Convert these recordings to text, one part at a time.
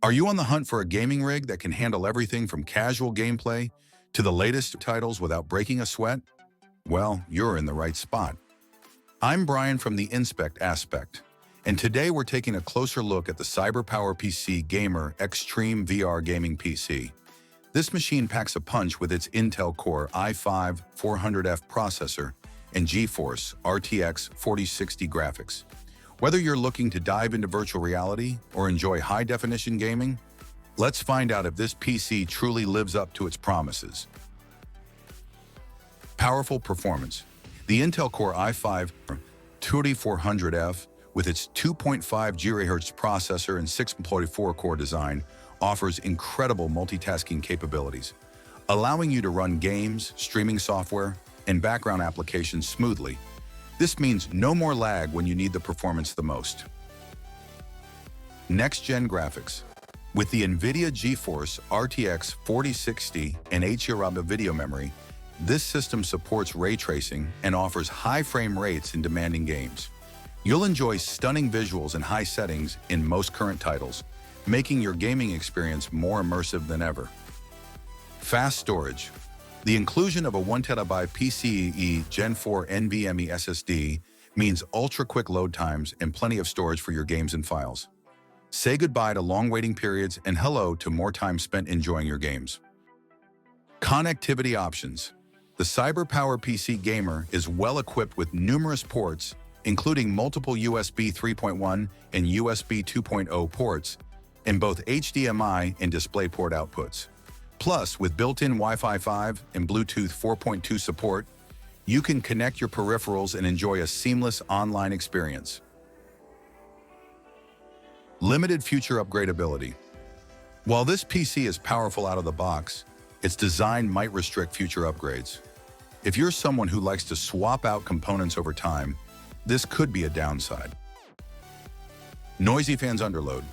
Are you on the hunt for a gaming rig that can handle everything from casual gameplay to the latest titles without breaking a sweat? Well, you're in the right spot. I'm Brian from the Inspect Aspect, and today we're taking a closer look at the Cyberpower PC Gamer Xtreme VR Gaming PC. This machine packs a punch with its Intel Core i5-400F processor and GeForce RTX 4060 graphics. Whether you're looking to dive into virtual reality or enjoy high-definition gaming, let's find out if this PC truly lives up to its promises. Powerful performance. The Intel Core i5-400F with its 2.5 GHz processor and 644-core design offers incredible multitasking capabilities, allowing you to run games, streaming software, and background applications smoothly. This means no more lag when you need the performance the most. Next-gen graphics. With the NVIDIA GeForce RTX 4060 and 8GB video memory, this system supports ray tracing and offers high frame rates in demanding games. You'll enjoy stunning visuals and high settings in most current titles, making your gaming experience more immersive than ever. Fast storage. The inclusion of a 1TB PCIe Gen 4 NVMe SSD means ultra-quick load times and plenty of storage for your games and files. Say goodbye to long waiting periods and hello to more time spent enjoying your games. Connectivity options. The Cyberpower PC Gamer is well equipped with numerous ports, including multiple USB 3.1 and USB 2.0 ports, and both HDMI and DisplayPort outputs. Plus, with built-in Wi-Fi 5 and Bluetooth 4.2 support, you can connect your peripherals and enjoy a seamless online experience. Limited future upgradability. While this PC is powerful out of the box, its design might restrict future upgrades. If you're someone who likes to swap out components over time, this could be a downside. Noisy fans underload.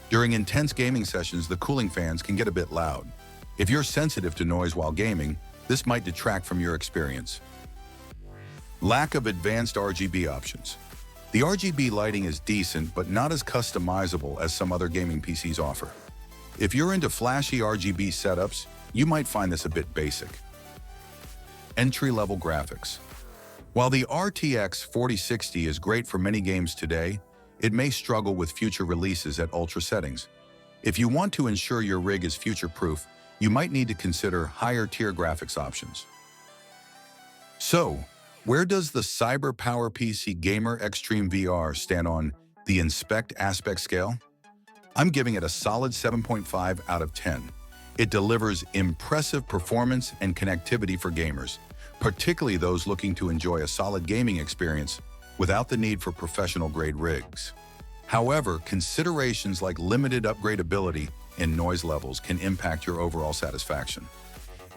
During intense gaming sessions, the cooling fans can get a bit loud. If you're sensitive to noise while gaming, this might detract from your experience. Lack of advanced RGB options. The RGB lighting is decent, but not as customizable as some other gaming PCs offer. If you're into flashy RGB setups, you might find this a bit basic. Entry-level graphics. While the RTX 4060 is great for many games today, it may struggle with future releases at ultra settings. If you want to ensure your rig is future-proof, you might need to consider higher-tier graphics options. So, where does the Cyberpower PC Gamer Xtreme VR stand on the Inspect Aspect scale? I'm giving it a solid 7.5 out of 10. It delivers impressive performance and connectivity for gamers, particularly those looking to enjoy a solid gaming experience without the need for professional-grade rigs. However, considerations like limited upgradability and noise levels can impact your overall satisfaction.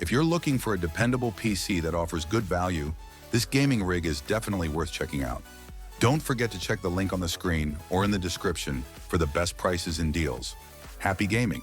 If you're looking for a dependable PC that offers good value, this gaming rig is definitely worth checking out. Don't forget to check the link on the screen or in the description for the best prices and deals. Happy gaming!